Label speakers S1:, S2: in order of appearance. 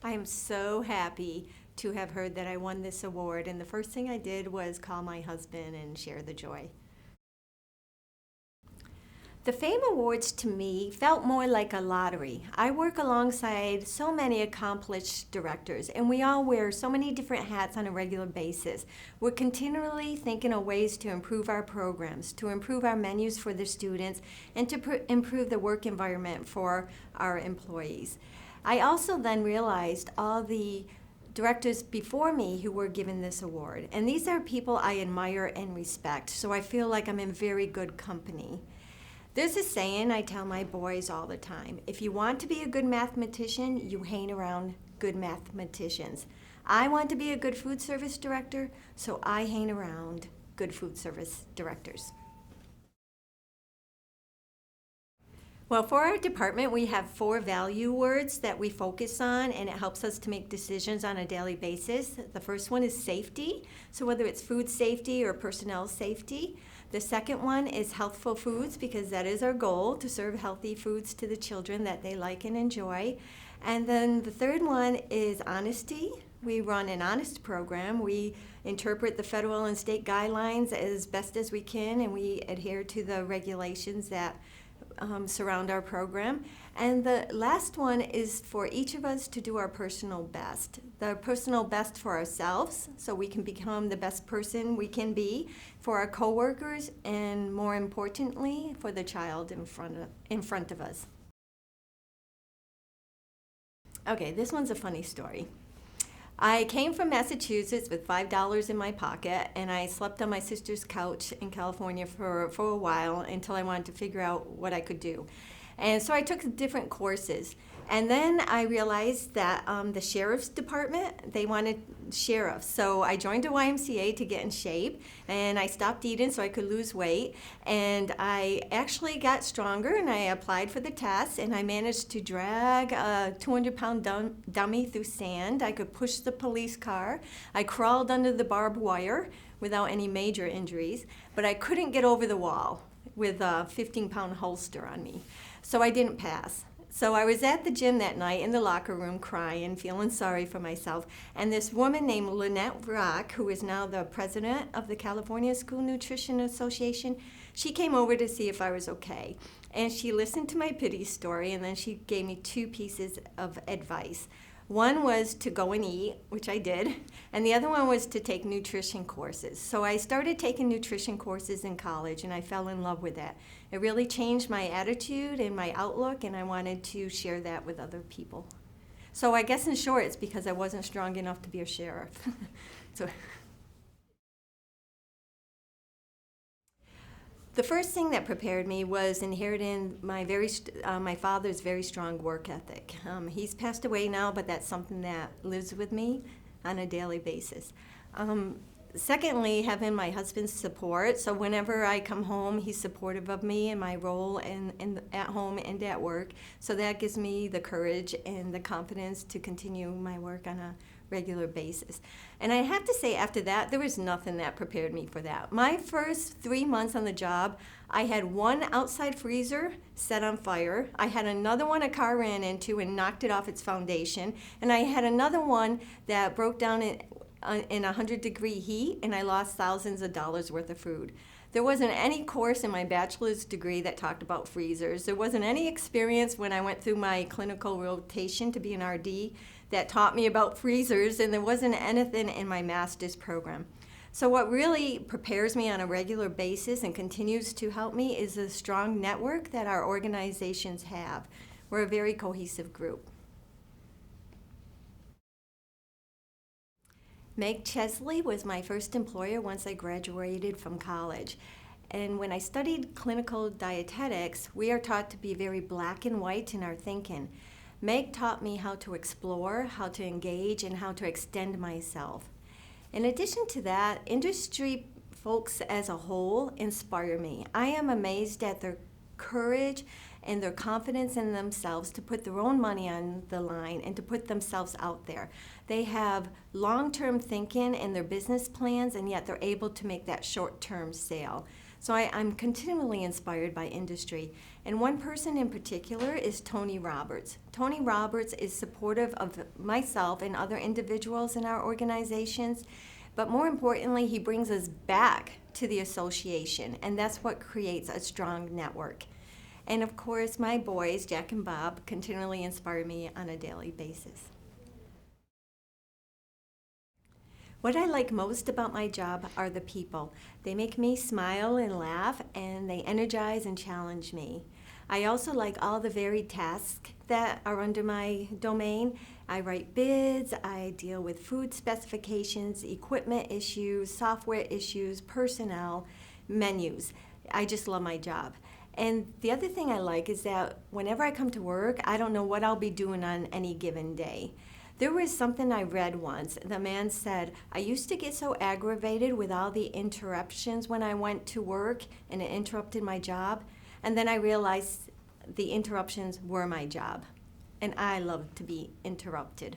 S1: I am so happy to have heard that I won this award, and the first thing I did was call my husband and share the joy. The Fame Awards to me felt more like a lottery. I work alongside so many accomplished directors, and we all wear so many different hats on a regular basis. We're continually thinking of ways to improve our programs, to improve our menus for the students, and to improve the work environment for our employees. I also then realized all the directors before me who were given this award, and these are people I admire and respect, so I feel like I'm in very good company. There's a saying I tell my boys all the time: if you want to be a good mathematician, you hang around good mathematicians. I want to be a good food service director, so I hang around good food service directors. Well, for our department, we have 4 value words that we focus on, and it helps us to make decisions on a daily basis. The first one is safety, so whether it's food safety or personnel safety. The second one is healthful foods, because that is our goal, to serve healthy foods to the children that they like and enjoy. And then the third one is honesty. We run an honest program. We interpret the federal and state guidelines as best as we can, and we adhere to the regulations that surround our program. And the last one is for each of us to do our personal best. The personal best for ourselves, so we can become the best person we can be, for our coworkers, and more importantly, for the child in front of us. Okay, this one's a funny story. I came from Massachusetts with $5 in my pocket, and I slept on my sister's couch in California for a while until I wanted to figure out what I could do. And so I took different courses. And then I realized that the sheriff's department, they wanted sheriffs. So I joined a YMCA to get in shape, and I stopped eating so I could lose weight. And I actually got stronger, and I applied for the test, and I managed to drag a 200-pound dummy through sand. I could push the police car. I crawled under the barbed wire without any major injuries, but I couldn't get over the wall with a 15-pound holster on me. So I didn't pass. So I was at the gym that night in the locker room crying, feeling sorry for myself, and this woman named Lynette Rock, who is now the president of the California School Nutrition Association, she came over to see if I was okay. And she listened to my pity story, and then she gave me 2 pieces of advice. One was to go and eat, which I did, and the other one was to take nutrition courses. So I started taking nutrition courses in college, and I fell in love with that. It really changed my attitude and my outlook, and I wanted to share that with other people. So I guess in short, it's because I wasn't strong enough to be a sheriff. So the first thing that prepared me was inheriting my father's very strong work ethic. He's passed away now, but that's something that lives with me on a daily basis. Secondly, having my husband's support. So whenever I come home, he's supportive of me in my role at home and at work. So that gives me the courage and the confidence to continue my work on a regular basis. And I have to say, after that, there was nothing that prepared me for that. My first 3 months on the job, I had one outside freezer set on fire. I had another one a car ran into and knocked it off its foundation. And I had another one that broke down in 100-degree heat, and I lost thousands of dollars worth of food. There wasn't any course in my bachelor's degree that talked about freezers. There wasn't any experience when I went through my clinical rotation to be an RD that taught me about freezers, and there wasn't anything in my master's program. So what really prepares me on a regular basis and continues to help me is the strong network that our organizations have. We're a very cohesive group. Meg Chesley was my first employer once I graduated from college. And when I studied clinical dietetics, we are taught to be very black and white in our thinking. Meg taught me how to explore, how to engage, and how to extend myself. In addition to that, industry folks as a whole inspire me. I am amazed at their courage and their confidence in themselves to put their own money on the line and to put themselves out there. They have long-term thinking in their business plans, and yet they're able to make that short-term sale. So I'm continually inspired by industry. And one person in particular is Tony Roberts. Tony Roberts is supportive of myself and other individuals in our organizations, but more importantly, he brings us back to the association, and that's what creates a strong network. And of course, my boys, Jack and Bob, continually inspire me on a daily basis. What I like most about my job are the people. They make me smile and laugh, and they energize and challenge me. I also like all the varied tasks that are under my domain. I write bids, I deal with food specifications, equipment issues, software issues, personnel, menus. I just love my job. And the other thing I like is that whenever I come to work, I don't know what I'll be doing on any given day. There was something I read once. The man said, I used to get so aggravated with all the interruptions when I went to work, and it interrupted my job. And then I realized the interruptions were my job. And I love to be interrupted.